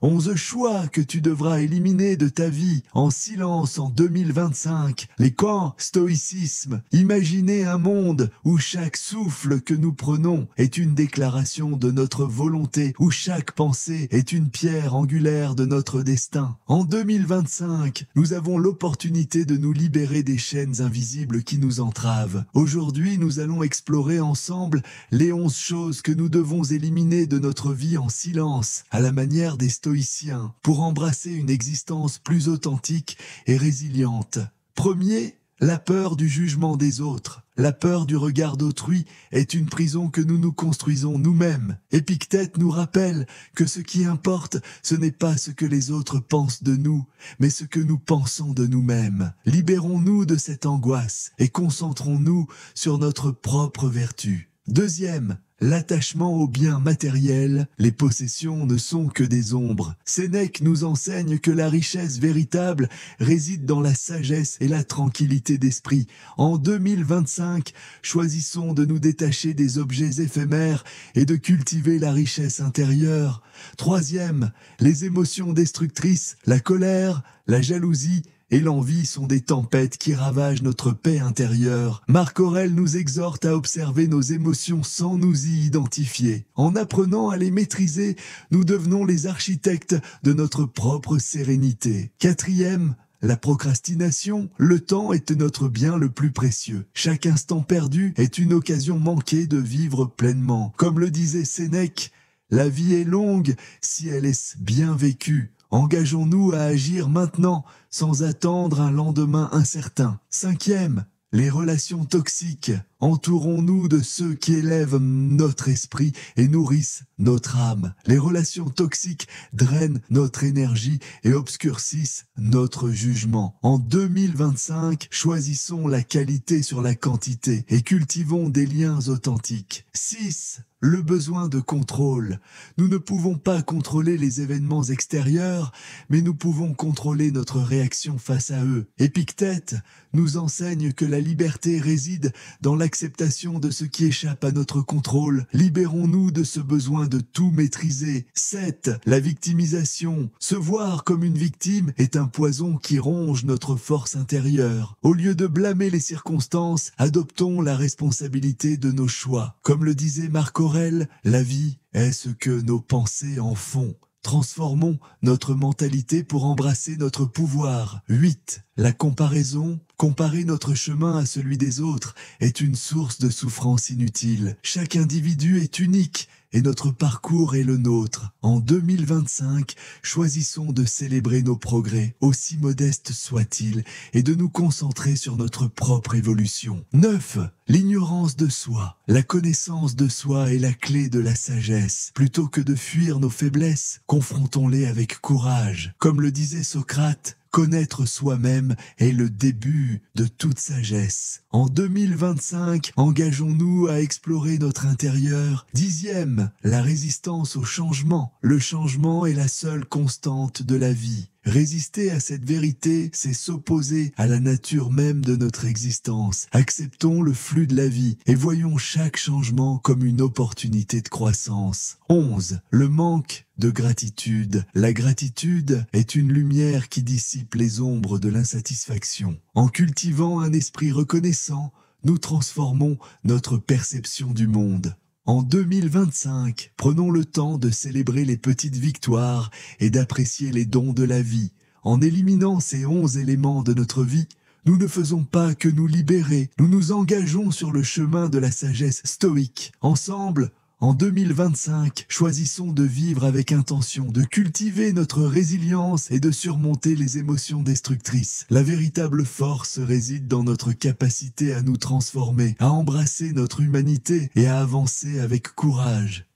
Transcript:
11 choix que tu devras éliminer de ta vie en silence en 2025. Les camps stoïcisme. Imaginez un monde où chaque souffle que nous prenons est une déclaration de notre volonté, où chaque pensée est une pierre angulaire de notre destin. En 2025, nous avons l'opportunité de nous libérer des chaînes invisibles qui nous entravent. Aujourd'hui, nous allons explorer ensemble les 11 choses que nous devons éliminer de notre vie en silence, à la manière des stoïciens, pour embrasser une existence plus authentique et résiliente. Premier, la peur du jugement des autres. La peur du regard d'autrui est une prison que nous nous construisons nous-mêmes. Épictète nous rappelle que ce qui importe, ce n'est pas ce que les autres pensent de nous, mais ce que nous pensons de nous-mêmes. Libérons-nous de cette angoisse et concentrons-nous sur notre propre vertu. Deuxième, l'attachement aux biens matériels. Les possessions ne sont que des ombres. Sénèque nous enseigne que la richesse véritable réside dans la sagesse et la tranquillité d'esprit. En 2025, choisissons de nous détacher des objets éphémères et de cultiver la richesse intérieure. Troisième, les émotions destructrices, la colère, la jalousie et l'envie sont des tempêtes qui ravagent notre paix intérieure. Marc Aurèle nous exhorte à observer nos émotions sans nous y identifier. En apprenant à les maîtriser, nous devenons les architectes de notre propre sérénité. Quatrième, la procrastination. Le temps est notre bien le plus précieux. Chaque instant perdu est une occasion manquée de vivre pleinement. Comme le disait Sénèque, la vie est longue si elle est bien vécue. Engageons-nous à agir maintenant, sans attendre un lendemain incertain. Cinquième, les relations toxiques. Entourons-nous de ceux qui élèvent notre esprit et nourrissent notre âme. Les relations toxiques drainent notre énergie et obscurcissent notre jugement. En 2025, choisissons la qualité sur la quantité et cultivons des liens authentiques. 6. Le besoin de contrôle. Nous ne pouvons pas contrôler les événements extérieurs, mais nous pouvons contrôler notre réaction face à eux. Épictète nous enseigne que la liberté réside dans l'acceptation de ce qui échappe à notre contrôle. Libérons-nous de ce besoin de tout maîtriser. 7. La victimisation. Se voir comme une victime est un poison qui ronge notre force intérieure. Au lieu de blâmer les circonstances, adoptons la responsabilité de nos choix. Comme le disait Marc Aurèle, la vie est ce que nos pensées en font. Transformons notre mentalité pour embrasser notre pouvoir. 8. La comparaison. Comparer notre chemin à celui des autres est une source de souffrance inutile. Chaque individu est unique et notre parcours est le nôtre. En 2025, choisissons de célébrer nos progrès, aussi modestes soient-ils, et de nous concentrer sur notre propre évolution. 9. L'ignorance de soi. La connaissance de soi est la clé de la sagesse. Plutôt que de fuir nos faiblesses, confrontons-les avec courage. Comme le disait Socrate, connaître soi-même est le début de toute sagesse. En 2025, engageons-nous à explorer notre intérieur. 10e, la résistance au changement. Le changement est la seule constante de la vie. Résister à cette vérité, c'est s'opposer à la nature même de notre existence. Acceptons le flux de la vie et voyons chaque changement comme une opportunité de croissance. 11. Le manque de gratitude. La gratitude est une lumière qui dissipe les ombres de l'insatisfaction. En cultivant un esprit reconnaissant, nous transformons notre perception du monde. En 2025, prenons le temps de célébrer les petites victoires et d'apprécier les dons de la vie. En éliminant ces 11 éléments de notre vie, nous ne faisons pas que nous libérer, nous nous engageons sur le chemin de la sagesse stoïque. Ensemble, en 2025, choisissons de vivre avec intention, de cultiver notre résilience et de surmonter les émotions destructrices. La véritable force réside dans notre capacité à nous transformer, à embrasser notre humanité et à avancer avec courage.